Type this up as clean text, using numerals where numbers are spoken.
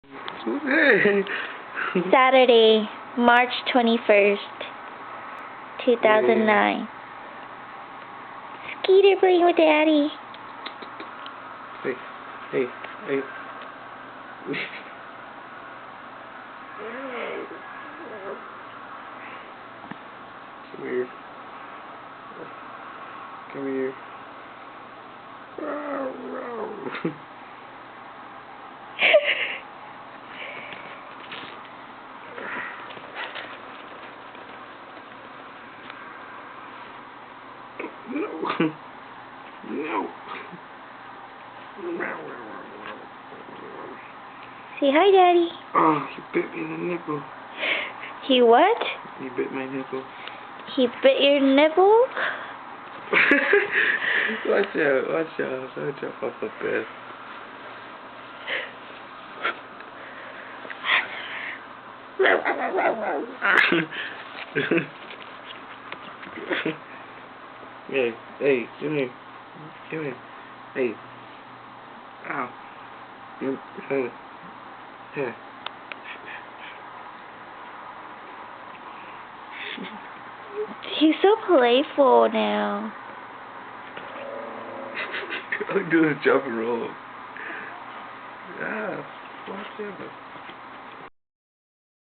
Hey. Saturday, March 21st, 2009. Skeeter playing with Daddy. Hey, hey, hey. Come here. Come here. No. No. Say hi, Daddy. Oh, you bit me in the nipple. He what? You bit my nipple. He bit your nipple? Watch out, watch out. Don't jump off the bed. Hey, hey, come here. Come here. Hey. Ow. You, here. He's so playful now. I'm doing a jump and roll. Yeah, watch out.